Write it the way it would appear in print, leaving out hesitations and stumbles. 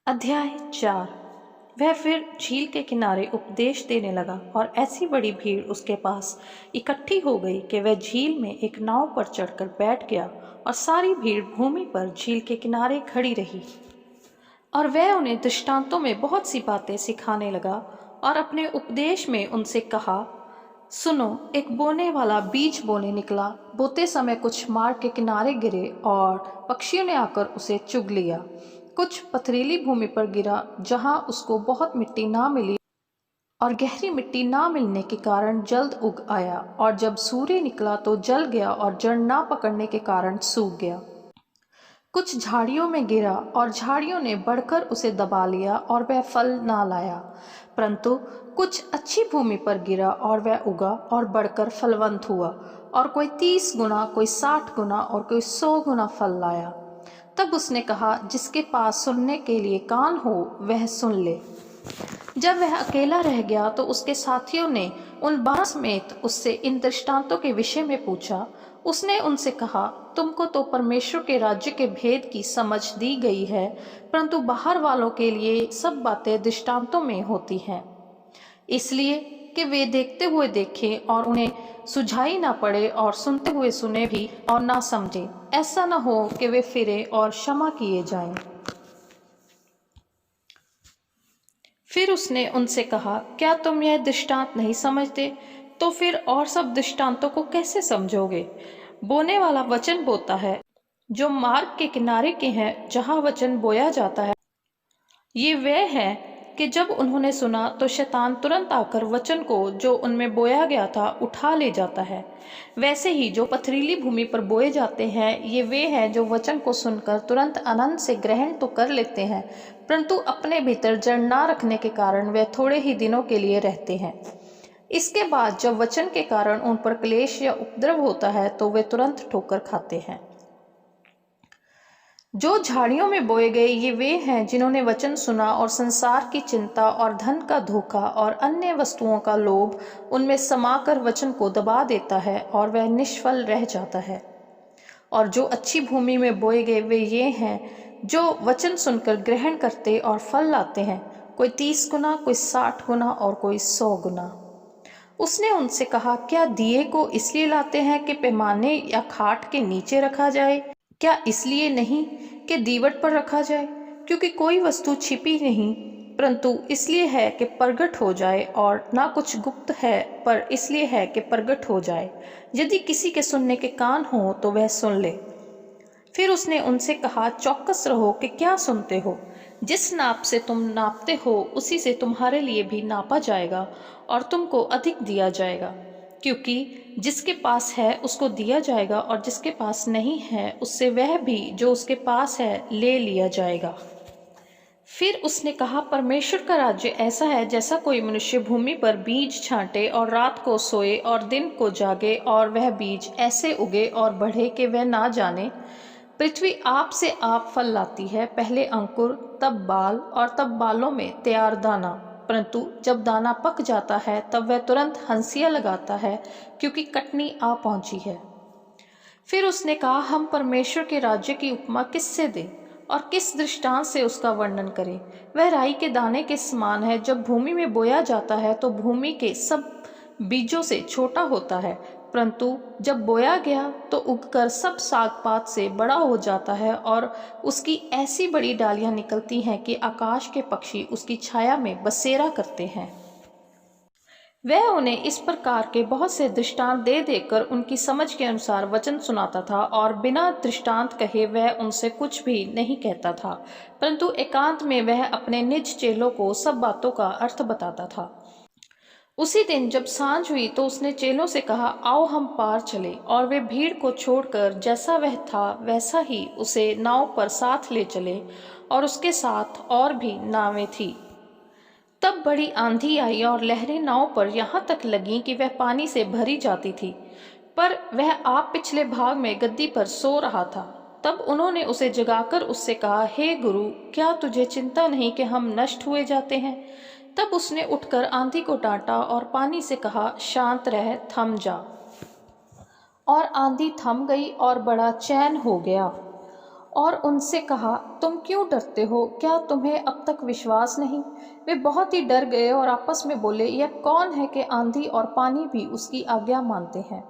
अध्याय 4। वह फिर झील के किनारे उपदेश देने लगा और ऐसी बड़ी भीड़ उसके पास इकट्ठी हो गई कि वह झील में एक नाव पर चढ़कर बैठ गया और सारी भीड़ भूमि पर झील के किनारे खड़ी रही। और वह उन्हें दृष्टांतों में बहुत सी बातें सिखाने लगा और अपने उपदेश में उनसे कहा, सुनो, एक बोने वाला बीज बोने निकला। बोते समय कुछ मार्ग के किनारे गिरे और पक्षियों ने आकर उसे चुग लिया। कुछ पथरीली भूमि पर गिरा जहां उसको बहुत मिट्टी ना मिली और गहरी मिट्टी ना मिलने के कारण जल्द उग आया, और जब सूर्य निकला तो जल गया और जड़ ना पकड़ने के कारण सूख गया। कुछ झाड़ियों में गिरा और झाड़ियों ने बढ़कर उसे दबा लिया और वह फल ना लाया। परंतु कुछ अच्छी भूमि पर गिरा और वह उगा और बढ़कर फलवंत हुआ, और कोई 30 गुना, कोई 60 गुना और कोई 100 गुना फल लाया। तब उसने कहा, जिसके पास सुनने के लिए कान हो वह सुन ले। जब वह अकेला रह गया तो उसके साथियों ने उन 12 समेत उससे इन दृष्टांतों के विषय में पूछा। उसने उनसे कहा, तुमको तो परमेश्वर के राज्य के भेद की समझ दी गई है, परंतु बाहर वालों के लिए सब बातें दृष्टांतों में होती हैं, इसलिए कि वे देखते हुए देखें और उन्हें सुझाई ना पड़े, और सुनते हुए सुने भी और ना समझे। ऐसा ना हो कि वे फिरे और क्षमा किए जाएं। फिर उसने उनसे कहा, क्या तुम यह दृष्टांत नहीं समझते? तो फिर और सब दृष्टांतों को कैसे समझोगे? बोने वाला वचन बोता है जो मार्ग के किनारे के हैं, जहां वचन बोया जाता है। ये वह है कि जब उन्होंने सुना तो शैतान तुरंत आकर वचन को जो उनमें बोया गया था उठा ले जाता है। वैसे ही जो पथरीली भूमि पर बोए जाते हैं, ये वे हैं जो वचन को सुनकर तुरंत आनंद से ग्रहण तो कर लेते हैं, परंतु अपने भीतर जड़ ना रखने के कारण वे थोड़े ही दिनों के लिए रहते हैं। इसके बाद जब वचन के कारण उन पर क्लेश या उपद्रव होता है तो वे तुरंत ठोकर खाते हैं। जो झाड़ियों में बोए गए, ये वे हैं जिन्होंने वचन सुना और संसार की चिंता और धन का धोखा और अन्य वस्तुओं का लोभ उनमें समाकर वचन को दबा देता है और वह निष्फल रह जाता है। और जो अच्छी भूमि में बोए गए, वे ये हैं जो वचन सुनकर ग्रहण करते और फल लाते हैं, कोई 30 गुना, कोई 60 गुना और कोई 100 गुना। उसने उनसे कहा, क्या दिए को इसलिए लाते हैं कि पैमाने या खाट के नीचे रखा जाए? क्या इसलिए नहीं कि दीवट पर रखा जाए? क्योंकि कोई वस्तु छिपी नहीं, परंतु इसलिए है कि प्रगट हो जाए, और ना कुछ गुप्त है, पर इसलिए है कि प्रगट हो जाए। यदि किसी के सुनने के कान हो तो वह सुन ले। फिर उसने उनसे कहा, चौकस रहो कि क्या सुनते हो। जिस नाप से तुम नापते हो उसी से तुम्हारे लिए भी नापा जाएगा और तुमको अधिक दिया जाएगा। क्योंकि जिसके पास है उसको दिया जाएगा, और जिसके पास नहीं है उससे वह भी जो उसके पास है ले लिया जाएगा। फिर उसने कहा, परमेश्वर का राज्य ऐसा है जैसा कोई मनुष्य भूमि पर बीज छांटे और रात को सोए और दिन को जागे, और वह बीज ऐसे उगे और बढ़े कि वह ना जाने। पृथ्वी आप से आप फल लाती है, पहले अंकुर, तब बाल, और तब बालों में तैयार दाना। परंतु जब दाना पक जाता है तब वह तुरंत हंसिया लगाता है, क्योंकि कटनी आ पहुंची है। फिर उसने कहा, हम परमेश्वर के राज्य की उपमा किससे दें और किस दृष्टांत से उसका वर्णन करें? वह राई के दाने के समान है। जब भूमि में बोया जाता है तो भूमि के सब बीजों से छोटा होता है, परंतु जब बोया गया तो उगकर सब साग पात से बड़ा हो जाता है, और उसकी ऐसी बड़ी डालियां निकलती हैं कि आकाश के पक्षी उसकी छाया में बसेरा करते हैं। वह उन्हें इस प्रकार के बहुत से दृष्टांत दे देकर उनकी समझ के अनुसार वचन सुनाता था, और बिना दृष्टांत कहे वह उनसे कुछ भी नहीं कहता था, परंतु एकांत में वह अपने निज चेलों को सब बातों का अर्थ बताता था। उसी दिन जब सांझ हुई तो उसने चेलों से कहा, आओ हम पार चले। और वे भीड़ को छोड़कर जैसा वह था वैसा ही उसे नाव पर साथ ले चले, और उसके साथ और भी नावें थी। तब बड़ी आंधी आई और लहरें नाव पर यहाँ तक लगीं कि वह पानी से भरी जाती थी, पर वह आप पिछले भाग में गद्दी पर सो रहा था। तब उन्होंने उसे जगाकर उससे कहा, हे गुरु, क्या तुझे चिंता नहीं कि हम नष्ट हुए जाते हैं? तब उसने उठकर आंधी को डांटा और पानी से कहा, शांत रह, थम जा। और आंधी थम गई और बड़ा चैन हो गया। और उनसे कहा, तुम क्यों डरते हो? क्या तुम्हें अब तक विश्वास नहीं? वे बहुत ही डर गए और आपस में बोले, यह कौन है कि आंधी और पानी भी उसकी आज्ञा मानते हैं।